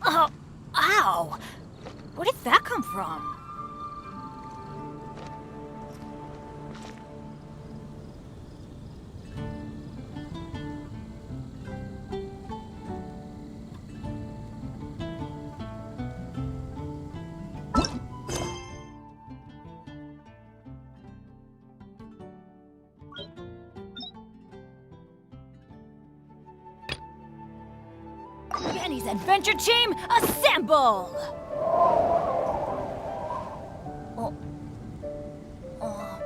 Oh, ow! Where did that come from? Benny's Adventure Team, assemble! Oh. Oh. Oh.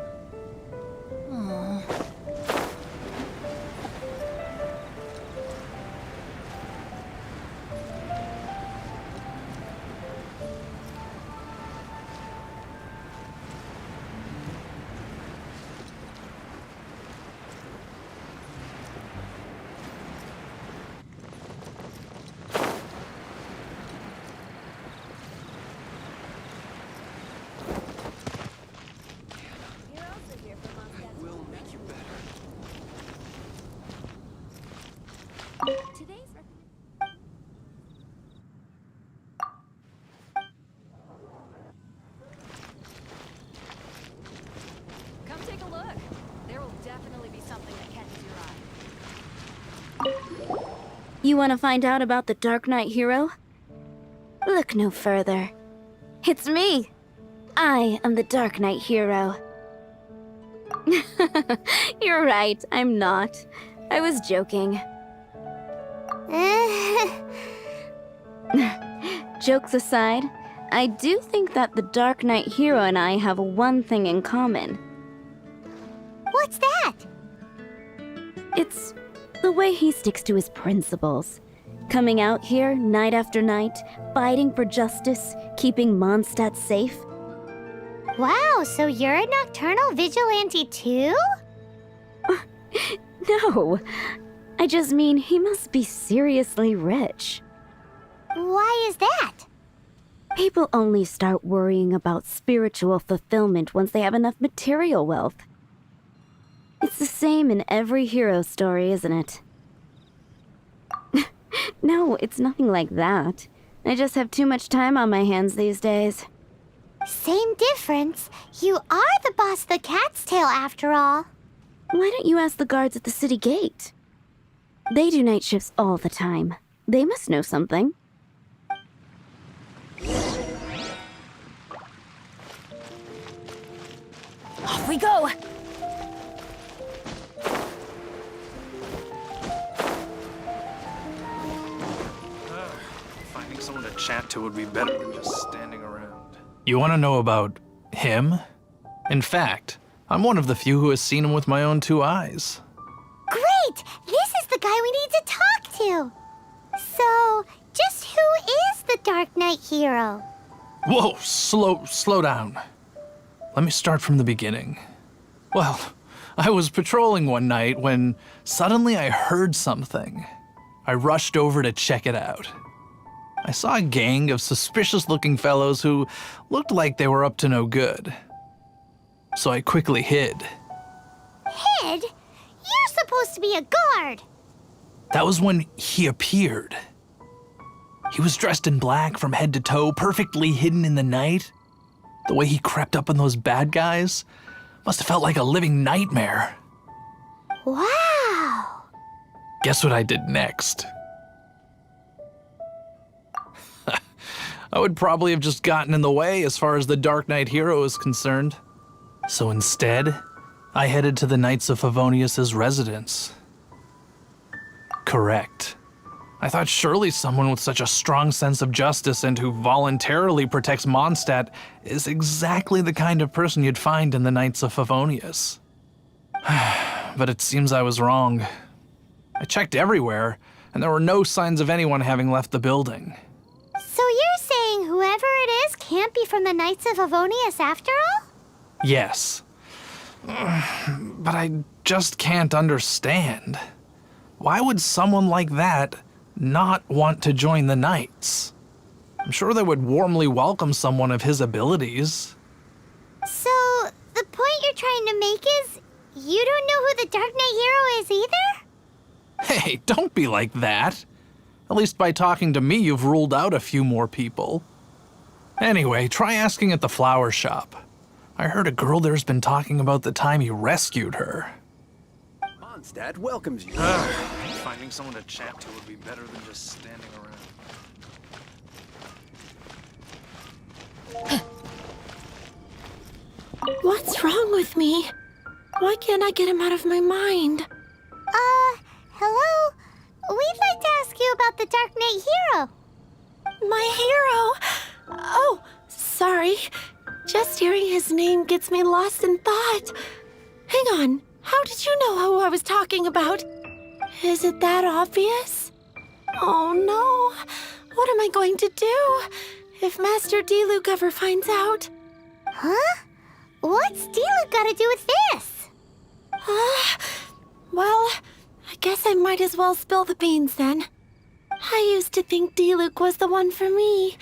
Come take a look. There will definitely be something that catches your eye. You want to find out about the Darknight hero? Look no further. It's me. I am the Darknight hero. You're right, I'm not. I was joking. Jokes aside, I do think that the Darknight hero and I have one thing in common. What's that? It's the way he sticks to his principles. Coming out here night after night, fighting for justice, keeping Mondstadt safe. Wow, so you're a nocturnal vigilante too? No, I just mean he must be seriously rich. Why is that? People only start worrying about spiritual fulfillment once they have enough material wealth. It's the same in every hero story, isn't it? No, it's nothing like that. I just have too much time on my hands these days. Same difference. You are the boss of the Cat's Tail after all. Why don't you ask the guards at the city gate? They do night shifts all the time. They must know something. Off we go! Finding someone to chat to would be better than just standing around. You want to know about him? In fact, I'm one of the few who has seen him with my own two eyes. Great! This is the guy we need to talk to. So, just who is the Darknight hero? Whoa, slow down. Let me start from the beginning. Well, I was patrolling one night when suddenly I heard something. I rushed over to check it out. I saw a gang of suspicious-looking fellows who looked like they were up to no good. So I quickly hid. Hid? You're supposed to be a guard. That was when he appeared. He was dressed in black from head to toe, perfectly hidden in the night. The way he crept up on those bad guys must have felt like a living nightmare. Wow. Guess what I did next? I would probably have just gotten in the way as far as the Darknight hero is concerned. So instead, I headed to the Knights of Favonius' residence. Correct. I thought surely someone with such a strong sense of justice and who voluntarily protects Mondstadt is exactly the kind of person you'd find in the Knights of Favonius. But it seems I was wrong. I checked everywhere, and there were no signs of anyone having left the building. So you're saying whoever it is can't be from the Knights of Favonius after all? Yes. But I just can't understand. Why would someone like that not want to join the Knights? I'm sure they would warmly welcome someone of his abilities. So, the point you're trying to make is you don't know who the Darknight hero is either? Hey, don't be like that. At least by talking to me, you've ruled out a few more people. Anyway, try asking at the flower shop. I heard a girl there's been talking about the time you rescued her. Mondstadt welcomes you. Finding someone to chat to would be better than just standing around. What's wrong with me? Why can't I get him out of my mind? Hello? We'd like to ask you about the Darknight hero. My hero! Oh, sorry. Just hearing his name gets me lost in thought. Hang on, how did you know who I was talking about? Is it that obvious? Oh no, what am I going to do if Master Diluc ever finds out? Huh? What's Diluc got to do with this? Well, I guess I might as well spill the beans then. I used to think Diluc was the one for me.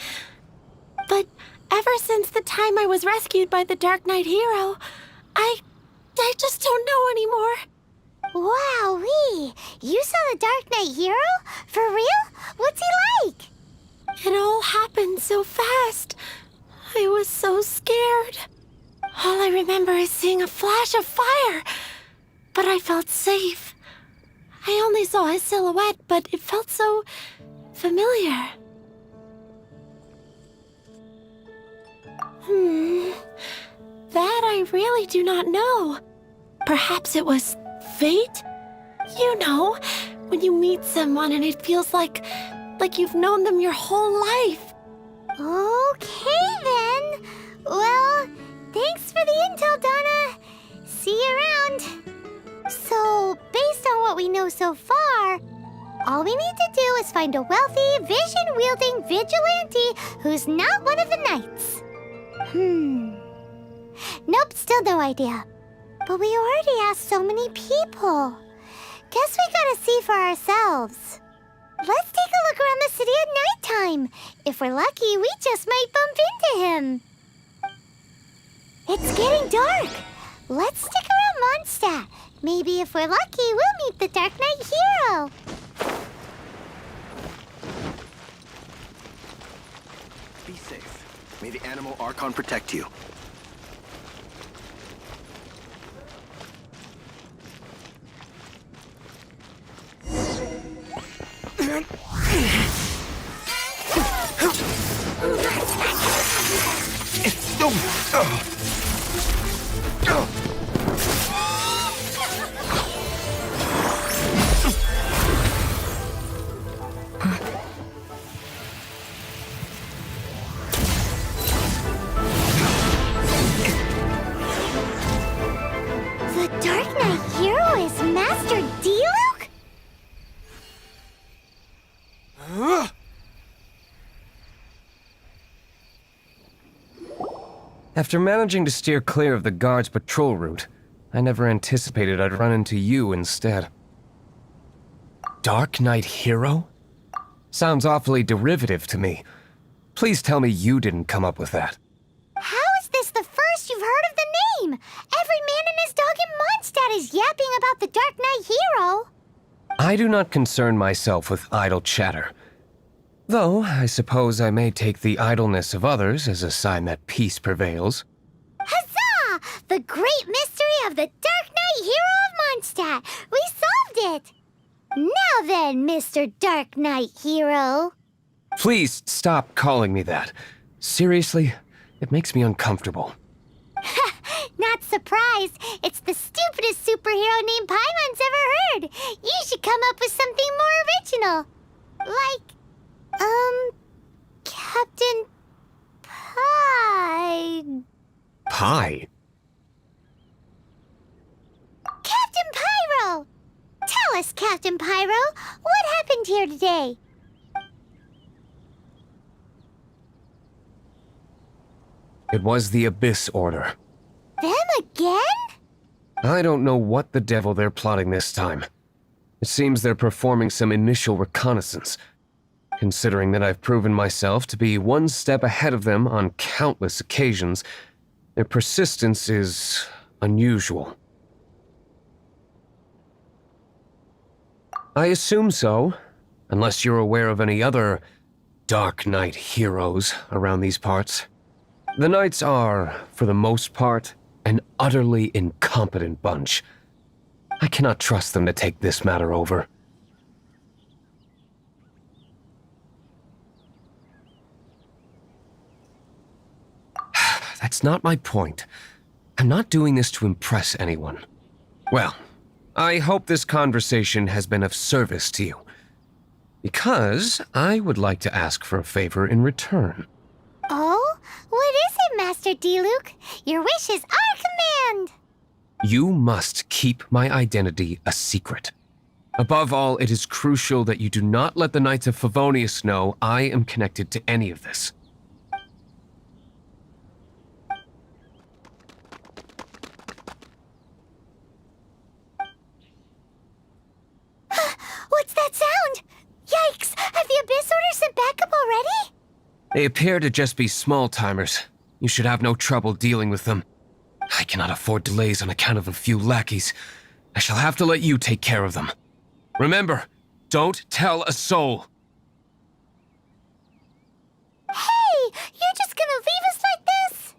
But ever since the time I was rescued by the Darknight hero, I just don't know anymore. Wowee! You saw the Darknight hero? For real? What's he like? It all happened so fast. I was so scared. All I remember is seeing a flash of fire, but I felt safe. I only saw his silhouette, but it felt so familiar. That I really do not know. Perhaps it was fate? You know, when you meet someone and it feels like you've known them your whole life. Okay then. Well, thanks for the intel, Donna. See you around. So, based on what we know so far, all we need to do is find a wealthy, vision-wielding vigilante who's not one of the knights. Nope, still no idea. But we already asked so many people. Guess we gotta see for ourselves. Let's take a look around the city at nighttime. If we're lucky, we just might bump into him. It's getting dark. Let's stick around Mondstadt. Maybe if we're lucky, we'll meet the Darknight hero. Be safe. May the animal Archon protect you. The Darknight hero is Master Diluc? After managing to steer clear of the guard's patrol route, I never anticipated I'd run into you instead. Darknight hero? Sounds awfully derivative to me. Please tell me you didn't come up with that. How is this the first you've heard of the name? Every man and his dog in Mondstadt is yapping about the Darknight hero. I do not concern myself with idle chatter. Though, I suppose I may take the idleness of others as a sign that peace prevails. Huzzah! The great mystery of the Darknight hero of Mondstadt. We solved it. Now then, Mr. Darknight hero. Please stop calling me that. Seriously, it makes me uncomfortable. Not surprised. It's the stupidest superhero name Paimon's ever heard. You should come up with something more original. Like, Captain Pie. Pie? Captain Pyro! Tell us, Captain Pyro, what happened here today? It was the Abyss Order. Them again? I don't know what the devil they're plotting this time. It seems they're performing some initial reconnaissance. Considering that I've proven myself to be one step ahead of them on countless occasions, their persistence is unusual. I assume so, Unless you're aware of any other Darknight heroes around these parts. The Knights are, for the most part, an utterly incompetent bunch. I cannot trust them to take this matter over. That's not my point. I'm not doing this to impress anyone. Well, I hope this conversation has been of service to you. Because I would like to ask for a favor in return. Oh? What is it, Master D-Luke? Your wish is our command! You must keep my identity a secret. Above all, it is crucial that you do not let the Knights of Favonius know I am connected to any of this. What's that sound? Yikes! Have the Abyss Order sent backup already? They appear to just be small-timers. You should have no trouble dealing with them. I cannot afford delays on account of a few lackeys. I shall have to let you take care of them. Remember, don't tell a soul. Hey! You're just gonna leave us like this?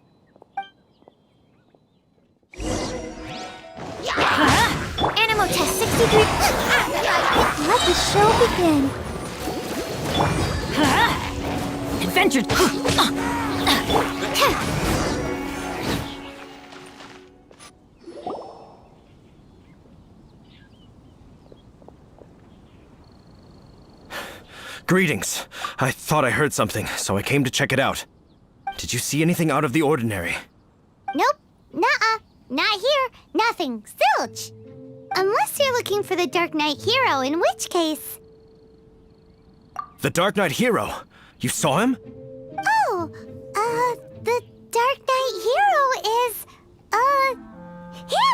Animal test 63. Let the show begin. Adventure. Greetings. I thought I heard something, so I came to check it out. Did you see anything out of the ordinary? Nope. Nuh-uh. Not here. Nothing. Zilch. Unless you're looking for the Darknight hero, in which case... The Darknight hero? You saw him? Oh, the Darknight hero is,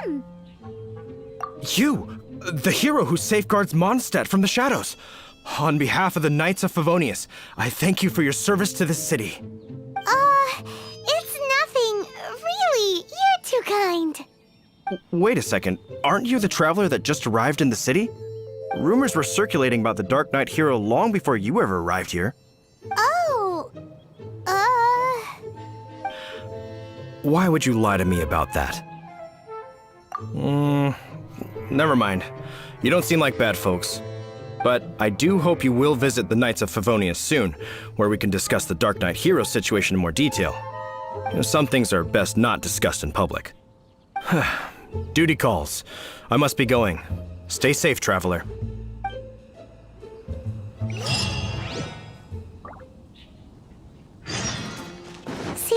him! You! The hero who safeguards Mondstadt from the shadows. On behalf of the Knights of Favonius, I thank you for your service to this city. It's nothing. Really, you're too kind. Wait a second. Aren't you the traveler that just arrived in the city? Rumors were circulating about the Darknight hero long before you ever arrived here. Oh, Why would you lie to me about that? Never mind. You don't seem like bad folks. But I do hope you will visit the Knights of Favonius soon, where we can discuss the Darknight hero situation in more detail. You know, some things are best not discussed in public. Duty calls. I must be going. Stay safe, traveler.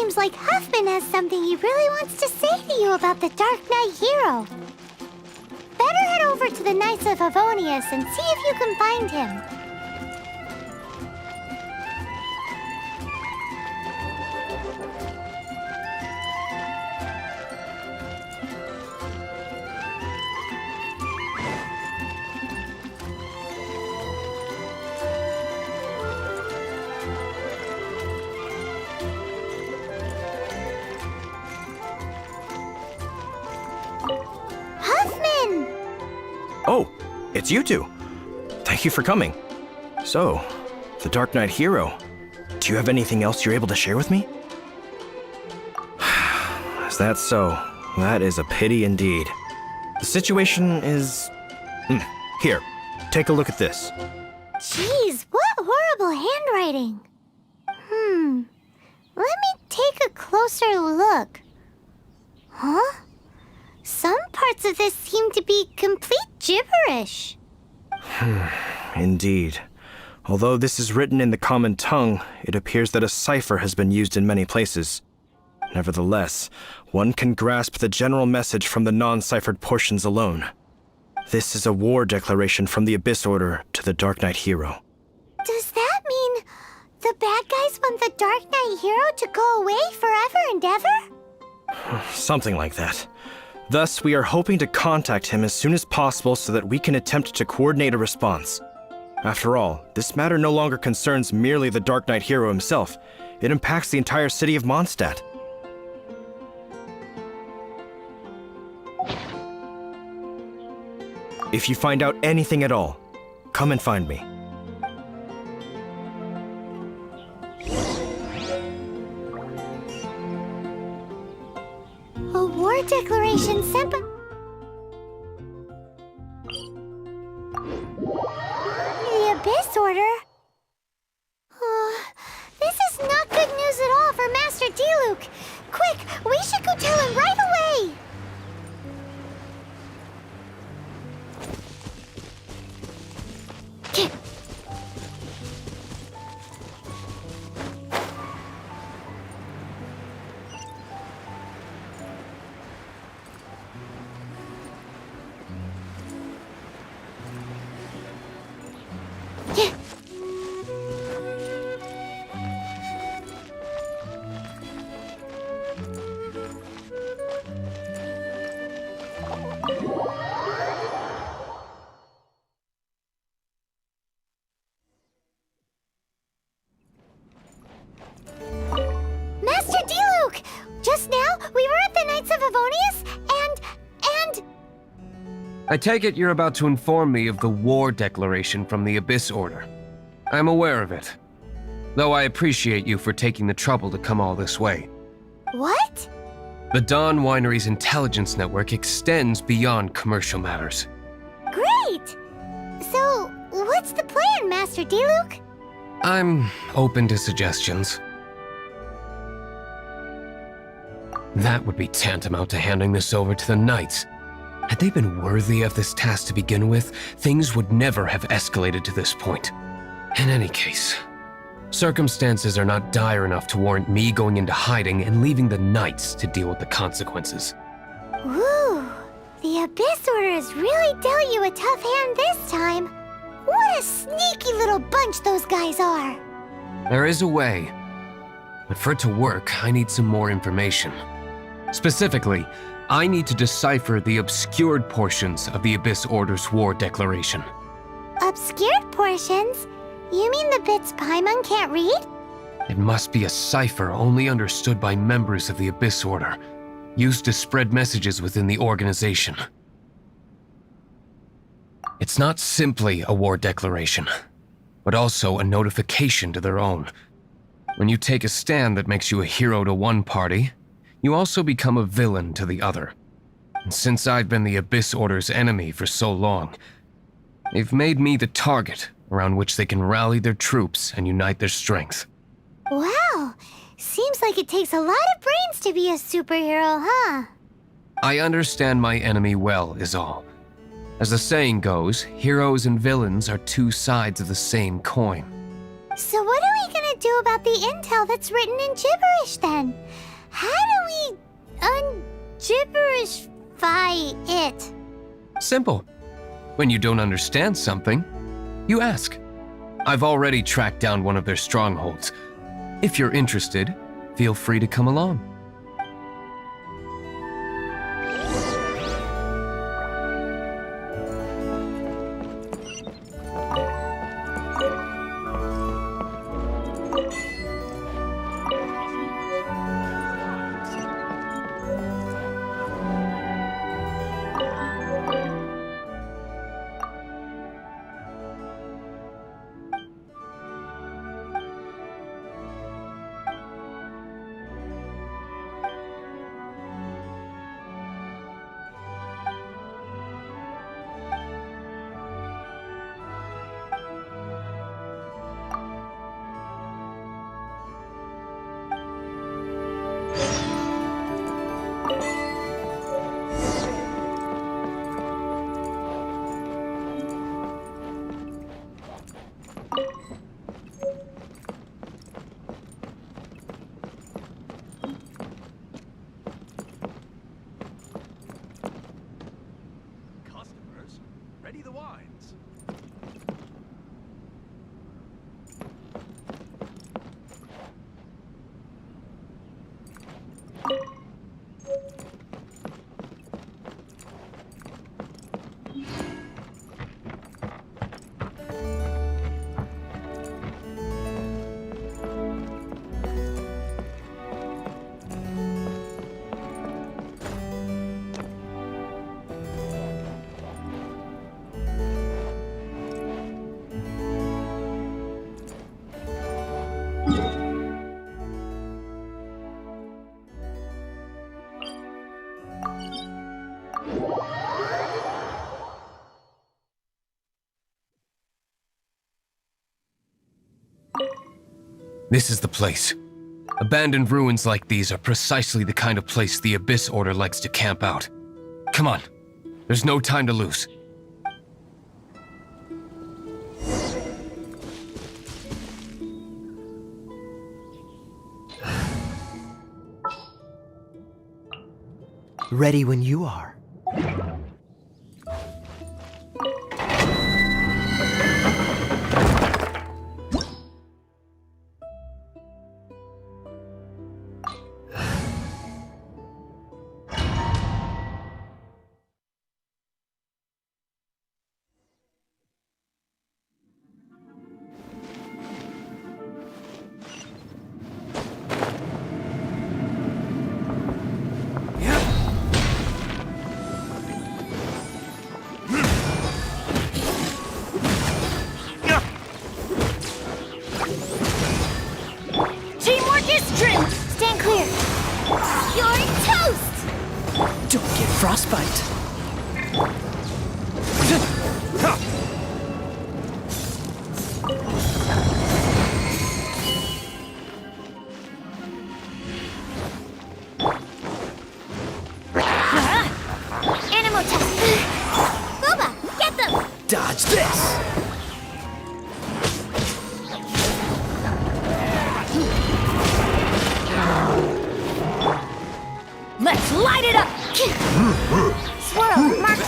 seems like Huffman has something he really wants to say to you about the Darknight hero. Better head over to the Knights of Favonius and see if you can find him. Huffman! Oh, it's you two. Thank you for coming. So, the Darknight hero. Do you have anything else you're able to share with me? Is that so? That is a pity indeed. The situation is... Here, take a look at this. Jeez, what horrible handwriting. Let me take a closer look. Huh? Some parts of this seem to be complete gibberish. Indeed. Although this is written in the common tongue, it appears that a cipher has been used in many places. Nevertheless, one can grasp the general message from the non-ciphered portions alone. This is a war declaration from the Abyss Order to the Darknight hero. Does that mean the bad guys want the Darknight hero to go away forever and ever? Something like that. Thus, we are hoping to contact him as soon as possible so that we can attempt to coordinate a response. After all, this matter no longer concerns merely the Darknight hero himself. It impacts the entire city of Mondstadt. If you find out anything at all, come and find me. A war declaration sent by... The Abyss Order? This is not good news at all for Master Diluc. Quick, we should go tell him right away! Master Diluc! Just now, we were at the Knights of Favonius, and... I take it you're about to inform me of the war declaration from the Abyss Order. I'm aware of it, though I appreciate you for taking the trouble to come all this way. What? The Dawn Winery's intelligence network extends beyond commercial matters. Great! So, what's the plan, Master Diluc? I'm open to suggestions. That would be tantamount to handing this over to the Knights. Had they been worthy of this task to begin with, things would never have escalated to this point. In any case, circumstances are not dire enough to warrant me going into hiding and leaving the Knights to deal with the consequences. Ooh, the Abyss Order has really dealt you a tough hand this time. What a sneaky little bunch those guys are. There is a way, but for it to work, I need some more information. Specifically, I need to decipher the obscured portions of the Abyss Order's war declaration. Obscured portions? You mean the bits Paimon can't read? It must be a cipher only understood by members of the Abyss Order, used to spread messages within the organization. It's not simply a war declaration, but also a notification to their own. When you take a stand that makes you a hero to one party, you also become a villain to the other. And since I've been the Abyss Order's enemy for so long, they've made me the target around which they can rally their troops and unite their strength. Wow, seems like it takes a lot of brains to be a superhero, huh? I understand my enemy well, is all. As the saying goes, heroes and villains are two sides of the same coin. So what are we gonna do about the intel that's written in gibberish then? How do we un-gibberishify it? Simple. When you don't understand something, you ask. I've already tracked down one of their strongholds. If you're interested, feel free to come along. Customers, ready the wines. This is the place. Abandoned ruins like these are precisely the kind of place the Abyss Order likes to camp out. Come on. There's no time to lose. Ready when you are. Teamwork is trimmed! Stand clear! You're toast! Don't get frostbite. Animal test! Booba, get them! Dodge this! Let's light it up! Swirl, Mark 2!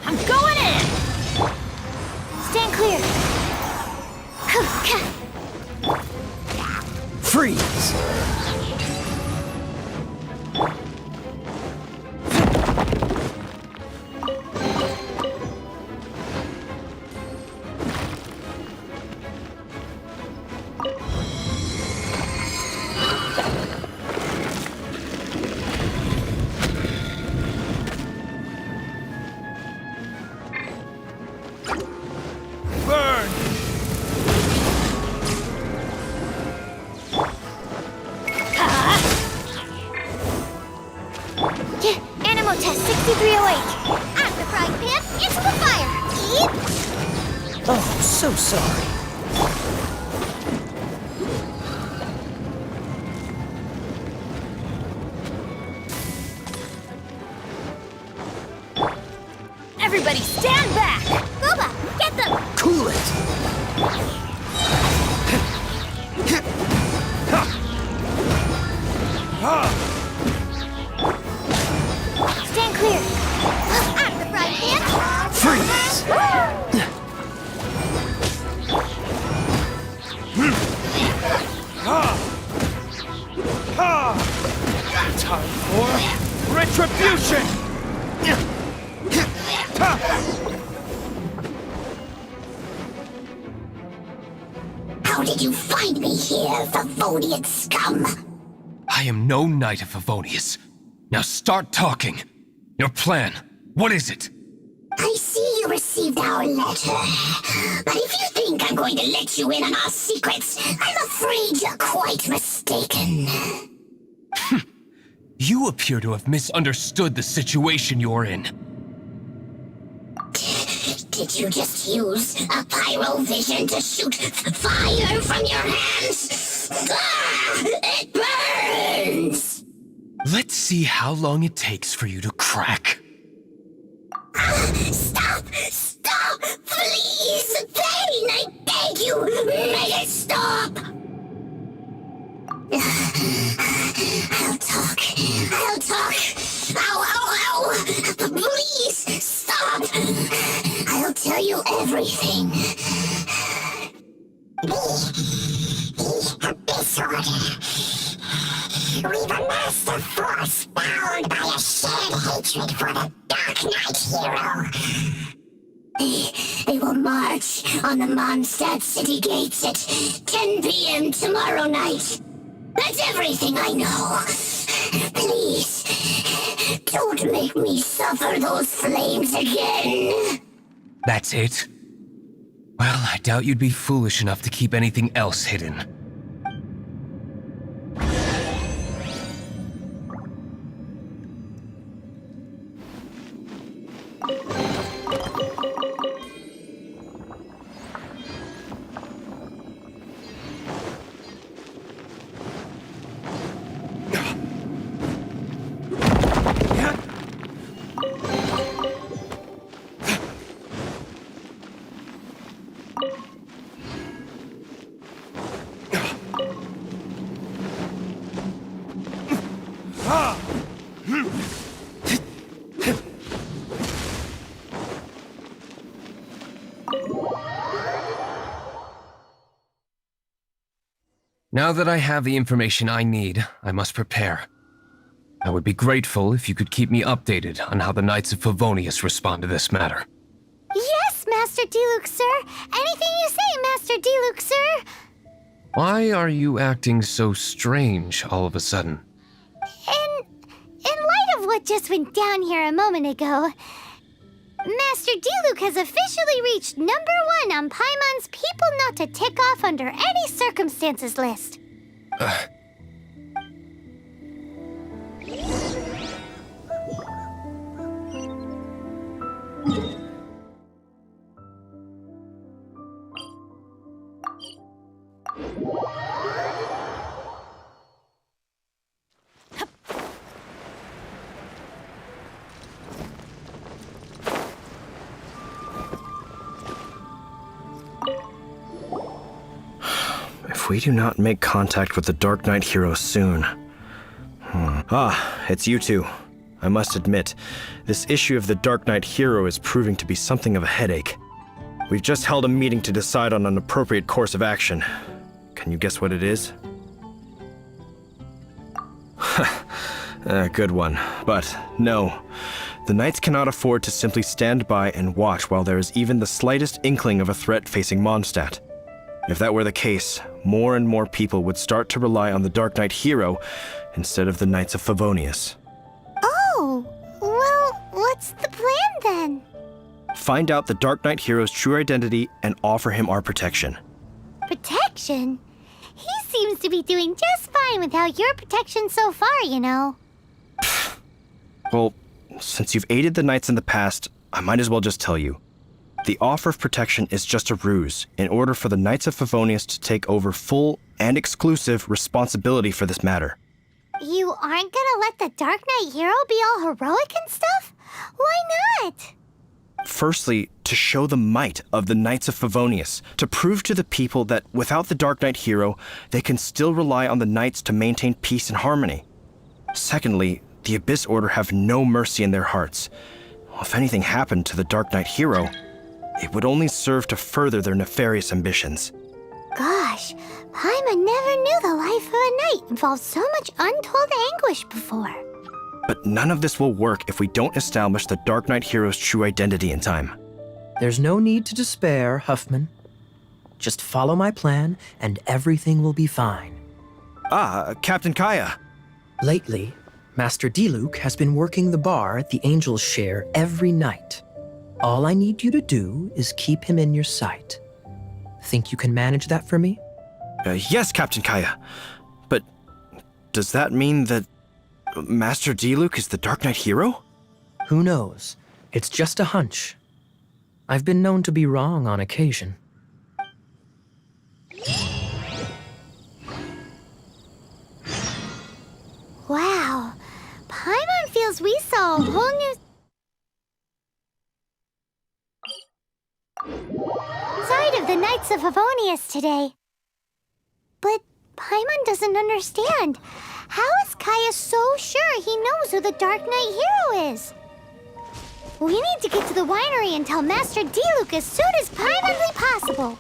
I'm going in! Stand clear! Freeze! Animal test 6308! Out the frying pan, into the fire! Eat! Oh, so sorry. Everybody stand back! Booba, get them! Cool it! Stand clear! Out the frying pan! Freeze! Time for retribution! How did you find me here, Favonian scum? I am no Knight of Favonius. Now start talking. Your plan. What is it? I see you received our letter. But if you think I'm going to let you in on our secrets, I'm afraid you're quite mistaken. You appear to have misunderstood the situation you're in. Did you just use a pyrovision to shoot fire from your hands? Ah, it burns! Let's see how long it takes for you to crack. Stop! Stop! Please! Pain! I beg you! Make it stop! I'll talk. I'll talk. Ow, ow, ow! Please, stop! I'll tell you everything. The Abyss Order. We've amassed a force bound by a shared hatred for the Darknight hero. They will march on the Mondstadt city gates at 10 p.m. tomorrow night. That's everything I know. Please, don't make me suffer those flames again. That's it? Well, I doubt you'd be foolish enough to keep anything else hidden. Now that I have the information I need, I must prepare. I would be grateful if you could keep me updated on how the Knights of Favonius respond to this matter. Yes, Master Diluc, sir. Anything you say, Master Diluc, sir. Why are you acting so strange all of a sudden? In light of what just went down here a moment ago, Master Diluc has officially reached #1 on Paimon's people not to tick off under any circumstances list. If we do not make contact with the Darknight hero soon... Ah, it's you two. I must admit, this issue of the Darknight hero is proving to be something of a headache. We've just held a meeting to decide on an appropriate course of action. Can you guess what it is? Good one. But no. The Knights cannot afford to simply stand by and watch while there is even the slightest inkling of a threat facing Mondstadt. If that were the case, more and more people would start to rely on the Darknight hero instead of the Knights of Favonius. Oh, well, what's the plan then? Find out the Darknight hero's true identity and offer him our protection. Protection? He seems to be doing just fine without your protection so far, you know. Well, since you've aided the Knights in the past, I might as well just tell you. The offer of protection is just a ruse in order for the Knights of Favonius to take over full and exclusive responsibility for this matter. You aren't gonna let the Darknight hero be all heroic and stuff? Why not? Firstly, to show the might of the Knights of Favonius, to prove to the people that without the Darknight hero, they can still rely on the Knights to maintain peace and harmony. Secondly, the Abyss Order have no mercy in their hearts. If anything happened to the Darknight hero, it would only serve to further their nefarious ambitions. Gosh, Paimon never knew the life of a knight involved so much untold anguish before. But none of this will work if we don't establish the Darknight hero's true identity in time. There's no need to despair, Huffman. Just follow my plan, and everything will be fine. Ah, Captain Kaya. Lately, Master Diluc has been working the bar at the Angel's Share every night. All I need you to do is keep him in your sight. Think you can manage that for me? Yes, Captain Kaya. But does that mean that Master Diluc is the Darknight hero? Who knows? It's just a hunch. I've been known to be wrong on occasion. Wow, Paimon feels we saw a whole new side of the Knights of Favonius today. But Paimon doesn't understand. How is Kaya so sure he knows who the Darknight hero is? We need to get to the winery and tell Master Diluc as soon as Paimonly possible.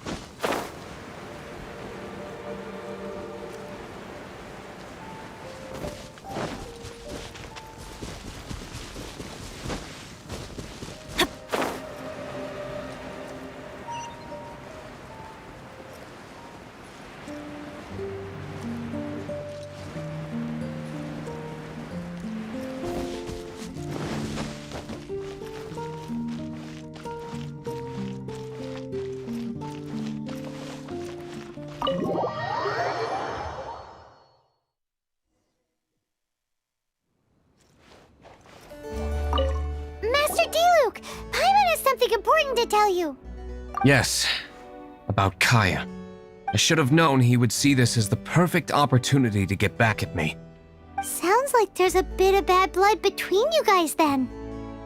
something important to tell you. Yes, about Kaya. I should have known he would see this as the perfect opportunity to get back at me. Sounds like there's a bit of bad blood between you guys then.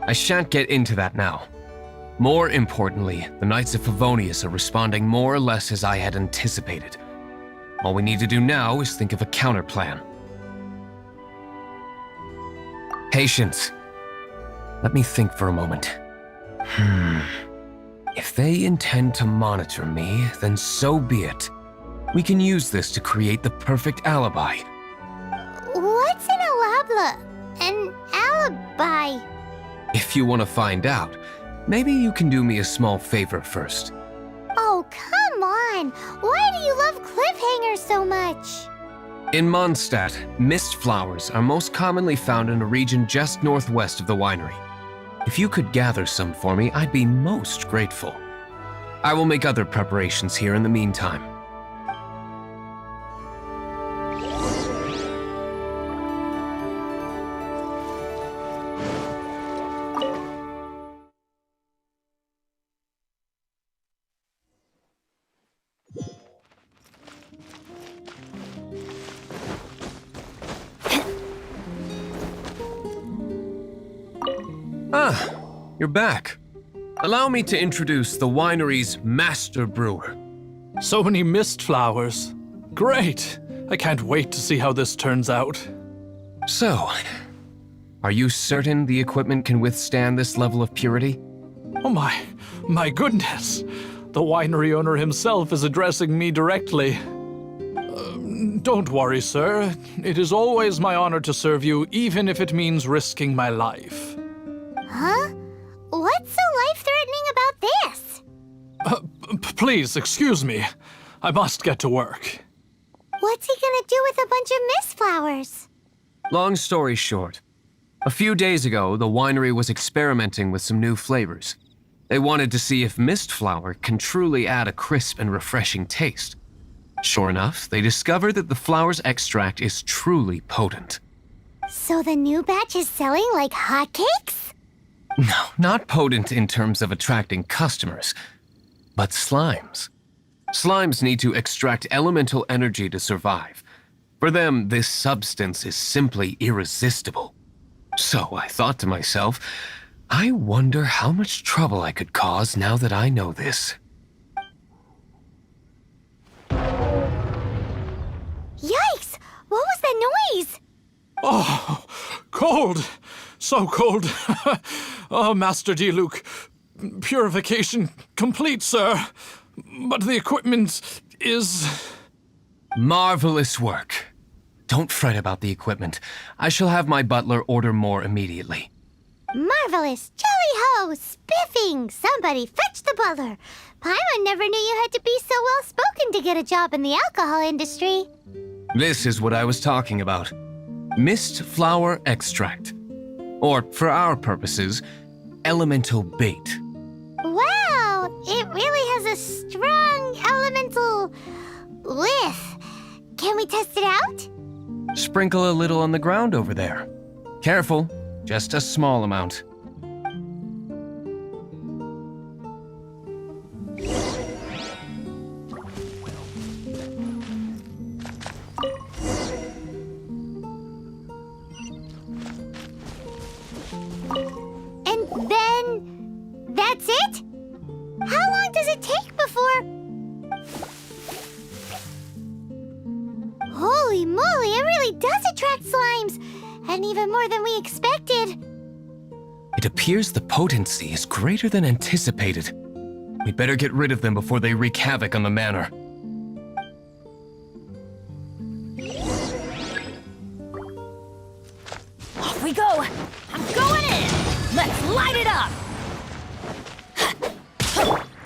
I shan't get into that now. More importantly, the Knights of Favonius are responding more or less as I had anticipated. All we need to do now is think of a counterplan. Patience. Let me think for a moment. If they intend to monitor me, then so be it. We can use this to create the perfect alibi. What's an alabla? An alibi? If you want to find out, maybe you can do me a small favor first. Oh, come on! Why do you love cliffhangers so much? In Mondstadt, mist flowers are most commonly found in a region just northwest of the winery. If you could gather some for me, I'd be most grateful. I will make other preparations here in the meantime. Ah, you're back. Allow me to introduce the winery's master brewer. So many mist flowers. Great! I can't wait to see how this turns out. So, are you certain the equipment can withstand this level of purity? Oh my goodness! The winery owner himself is addressing me directly. Don't worry, sir. It is always my honor to serve you, even if it means risking my life. Huh? What's so life-threatening about this? Please, excuse me. I must get to work. What's he gonna do with a bunch of mist flowers? Long story short, a few days ago, the winery was experimenting with some new flavors. They wanted to see if mist flower can truly add a crisp and refreshing taste. Sure enough, they discovered that the flower's extract is truly potent. So the new batch is selling like hotcakes? No, not potent in terms of attracting customers, but slimes. Slimes need to extract elemental energy to survive. For them, this substance is simply irresistible. So I thought to myself, I wonder how much trouble I could cause now that I know this. Yikes! What was that noise? Oh, cold! So cold. Oh, Master Diluc. Purification complete, sir. But the equipment is... Marvelous work. Don't fret about the equipment. I shall have my butler order more immediately. Marvelous! Jolly-ho! Spiffing! Somebody fetch the butler! Paimon never knew you had to be so well-spoken to get a job in the alcohol industry. This is what I was talking about. Mist flower extract. Or, for our purposes, elemental bait. Wow! It really has a strong elemental whiff. Can we test it out? Sprinkle a little on the ground over there. Careful, just a small amount. And then... that's it? How long does it take before... Holy moly, it really does attract slimes! And even more than we expected. It appears the potency is greater than anticipated. We'd better get rid of them before they wreak havoc on the manor. Off we go! I'm going in! Let's light it up!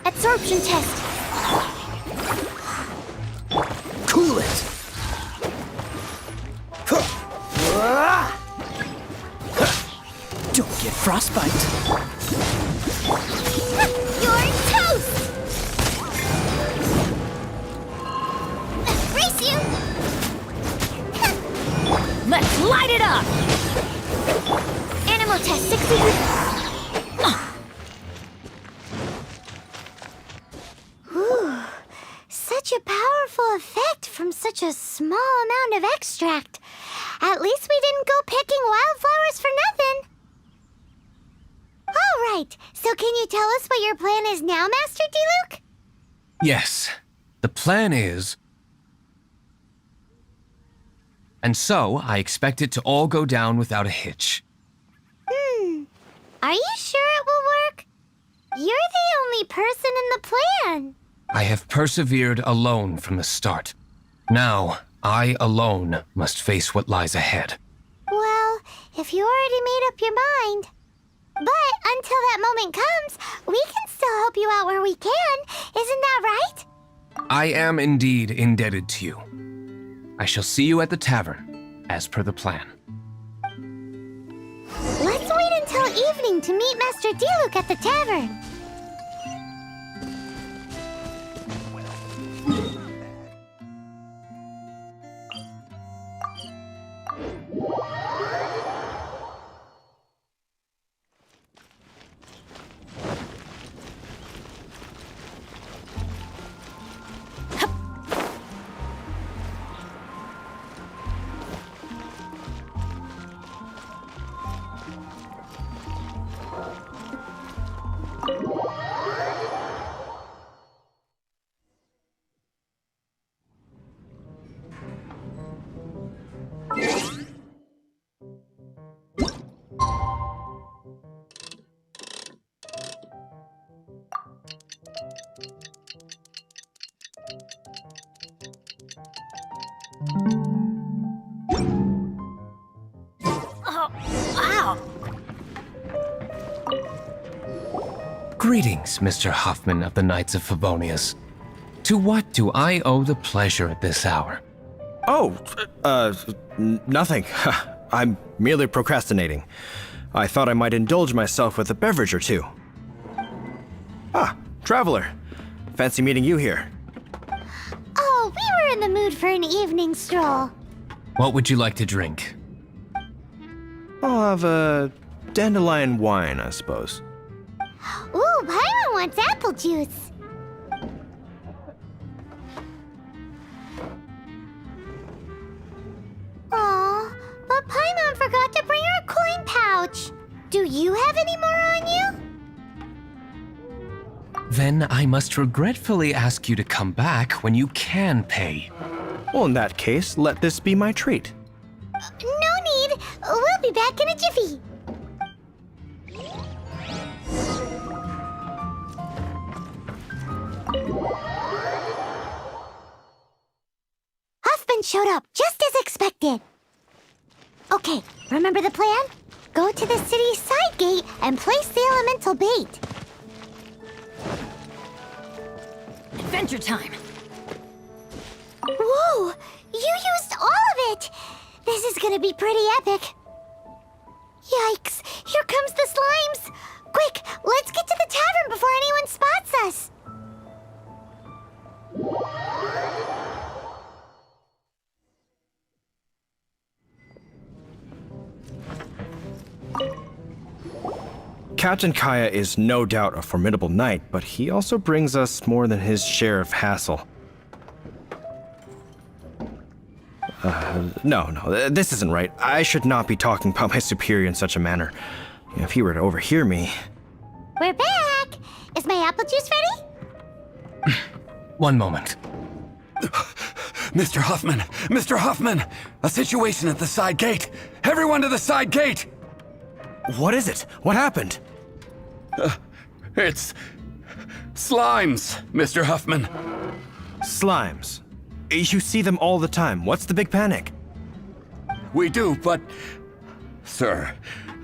Absorption test. Cool it! Don't get frostbite. You're toast! Race you! Let's light it up! Animal test 60. from such a small amount of extract. At least we didn't go picking wildflowers for nothing. All right, so can you tell us what your plan is now, Master Diluc? Yes, the plan is... And so, I expect it to all go down without a hitch. Are you sure it will work? You're the only person in the plan. I have persevered alone from the start. Now, I alone must face what lies ahead. Well, if you already made up your mind. But until that moment comes, we can still help you out where we can. Isn't that right? I am indeed indebted to you. I shall see you at the tavern, as per the plan. Let's wait until evening to meet Master Diluc at the tavern. Greetings, Mr. Hoffman of the Knights of Favonius. To what do I owe the pleasure at this hour? Oh, nothing. I'm merely procrastinating. I thought I might indulge myself with a beverage or two. Ah, traveler. Fancy meeting you here. Oh, we were in the mood for an evening stroll. What would you like to drink? I'll have a dandelion wine, I suppose. Ooh, Paimon wants apple juice. Aw, but Paimon forgot to bring her coin pouch. Do you have any more on you? Then I must regretfully ask you to come back when you can pay. Well, in that case, let this be my treat. No need. We'll be back in a jiffy. Huffman showed up just as expected. Okay, remember the plan? Go to the city's side gate and place the elemental bait. Adventure time. Whoa! You used all of it! This is gonna be pretty epic. Yikes! Here comes the slimes! Quick, let's get to the tavern before anyone spots us! Captain Kaya is no doubt a formidable knight, but he also brings us more than his share of hassle. No, this isn't right. I should not be talking about my superior in such a manner. If he were to overhear me... We're back! Is my apple juice ready? One moment. Mr. Huffman! Mr. Huffman! A situation at the side gate! Everyone to the side gate! What is it? What happened? It's... slimes, Mr. Huffman. Slimes. You see them all the time. What's the big panic? We do, but... Sir,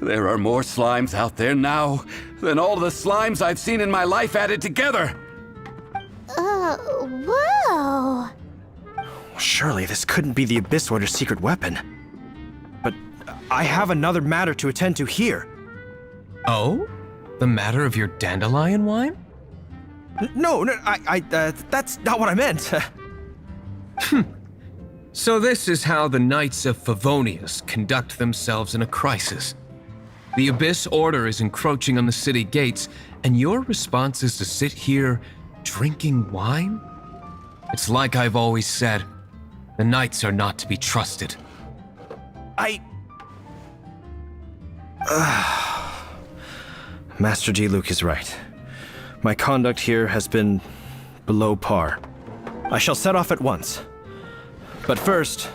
there are more slimes out there now than all the slimes I've seen in my life added together! Whoa! Surely this couldn't be the Abyss Warder's secret weapon. But I have another matter to attend to here. Oh? The matter of your dandelion wine? No, that's not what I meant. So this is how the Knights of Favonius conduct themselves in a crisis. The Abyss Order is encroaching on the city gates, and your response is to sit here drinking wine? It's like I've always said, The Knights are not to be trusted. Master Diluc is right. My conduct here has been below par. I shall set off at once. But first,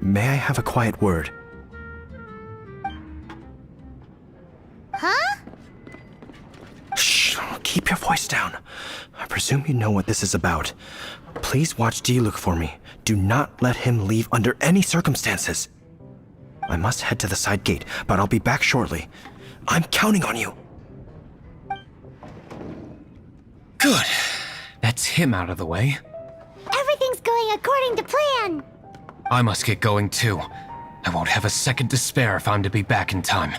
may I have a quiet word? Huh? Shh, keep your voice down. I presume you know what this is about. Please watch Diluc for me. Do not let him leave under any circumstances. I must head to the side gate, but I'll be back shortly. I'm counting on you. Good. That's him out of the way. Everything's going according to plan. I must get going too. I won't have a second to spare if I'm to be back in time.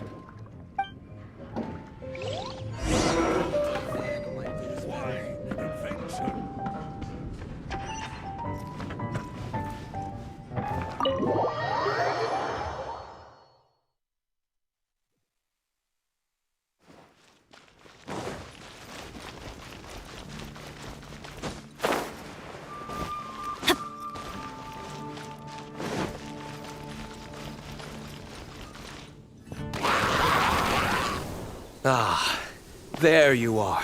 Ah, there you are.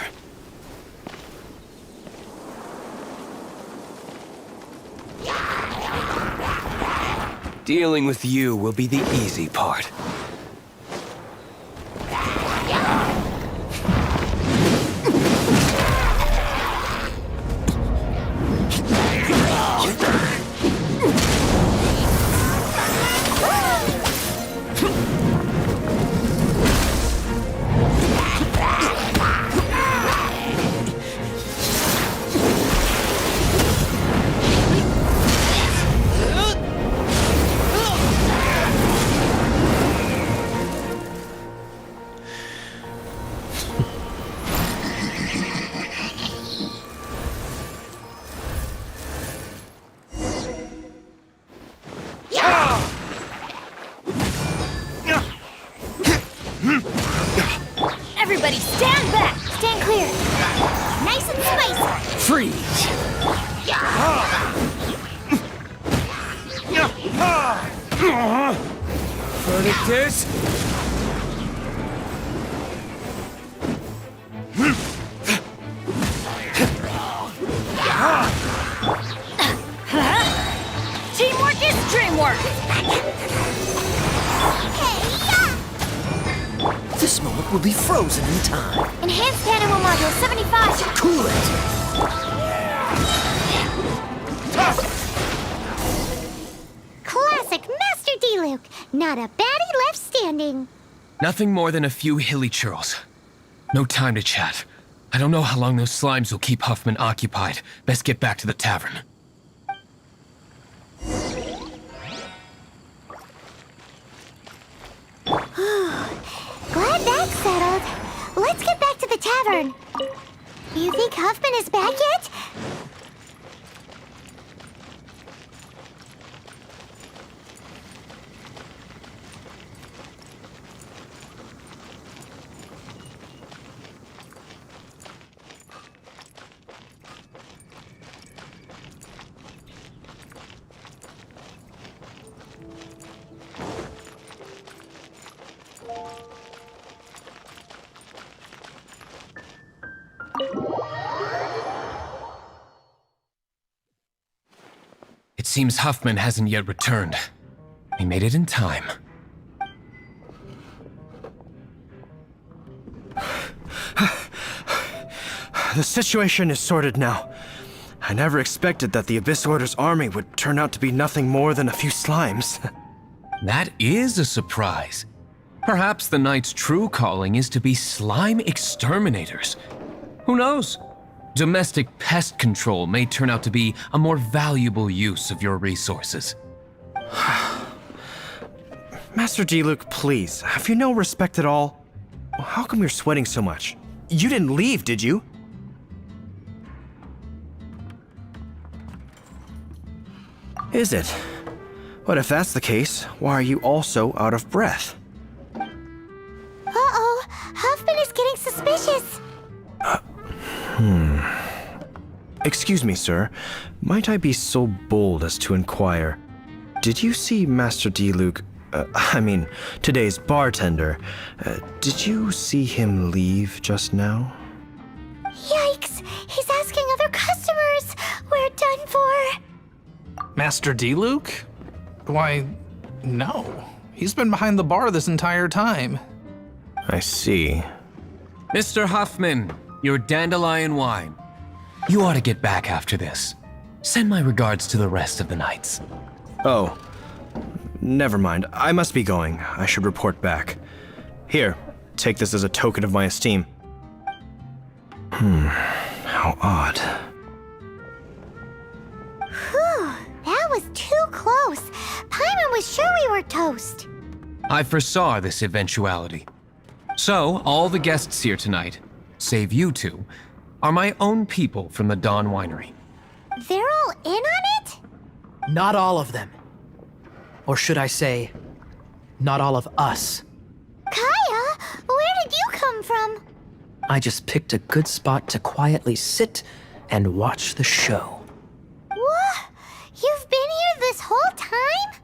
Dealing with you will be the easy part. Everybody stand back! Stand clear! Nice and spicy! Freeze! Verdict is... Teamwork is dreamwork! This moment will be frozen in time. Enhanced Animal Module 75! Cool it! Classic Master Diluc! Not a baddie left standing! Nothing more than a few hilly churls. No time to chat. I don't know how long those slimes will keep Huffman occupied. Best get back to the tavern. Glad that's settled. Let's get back to the tavern. You think Huffman is back yet? It seems Huffman hasn't yet returned. He made it in time. The situation is sorted now. I never expected that the Abyss Order's army would turn out to be nothing more than a few slimes. That is a surprise. Perhaps the Knight's true calling is to be slime exterminators. Who knows? Domestic pest control may turn out to be a more valuable use of your resources. Master Diluc, please, have you no respect at all? How come you're sweating so much? You didn't leave, did you? Is it? But if that's the case, why are you also out of breath? Uh-oh, Huffman is getting suspicious. Excuse me, sir. Might I be so bold as to inquire? Did you see Master D-Luke, today's bartender? Did you see him leave just now? Yikes! He's asking other customers! We're done for! Master D-Luke? Why, no. He's been behind the bar this entire time. I see. Mr. Huffman, your dandelion wine. You ought to get back after this. Send my regards to the rest of the knights. Oh, never mind. I must be going. I should report back. Here, take this as a token of my esteem. How odd. Whew, that was too close. Paimon was sure we were toast. I foresaw this eventuality. So, all the guests here tonight, save you two, are my own people from the Dawn Winery. They're all in on it? Not all of them. Or should I say, not all of us. Kaya, where did you come from? I just picked a good spot to quietly sit and watch the show. What? You've been here this whole time?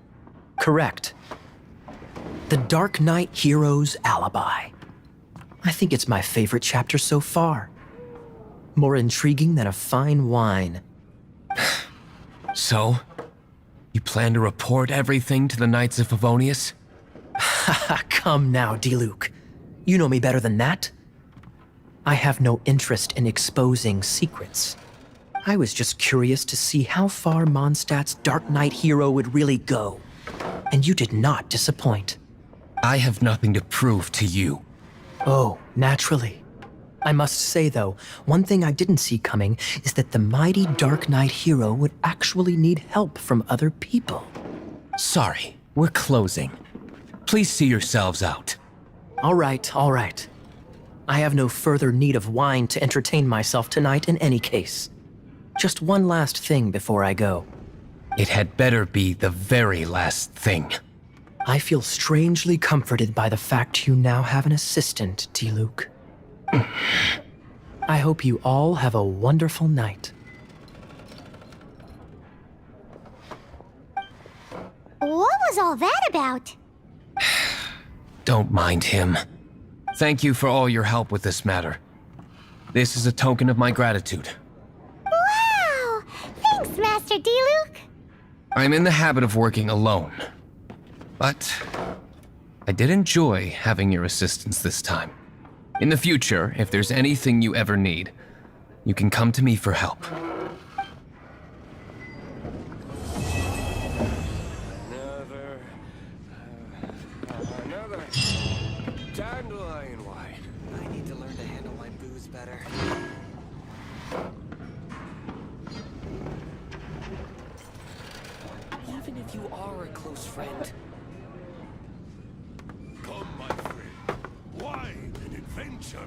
Correct. The Darknight hero's alibi. I think it's my favorite chapter so far. More intriguing than a fine wine. So, you plan to report everything to the Knights of Favonius? Come now, D-Luke. You know me better than that. I have no interest in exposing secrets. I was just curious to see how far Mondstadt's Darknight hero would really go. And you did not disappoint. I have nothing to prove to you. Oh, naturally. I must say, though, one thing I didn't see coming is that the mighty Darknight hero would actually need help from other people. Sorry, we're closing. Please see yourselves out. All right, all right. I have no further need of wine to entertain myself tonight in any case. Just one last thing before I go. It had better be the very last thing. I feel strangely comforted by the fact you now have an assistant, D-Luke. I hope you all have a wonderful night. What was all that about? Don't mind him. Thank you for all your help with this matter. This is a token of my gratitude. Wow! Thanks, Master D-Luke. I'm in the habit of working alone. But I did enjoy having your assistance this time. In the future, if there's anything you ever need, you can come to me for help. Another dandelion wine. I need to learn to handle my booze better. Even if you are a close friend. Come, my friend. Wine and adventure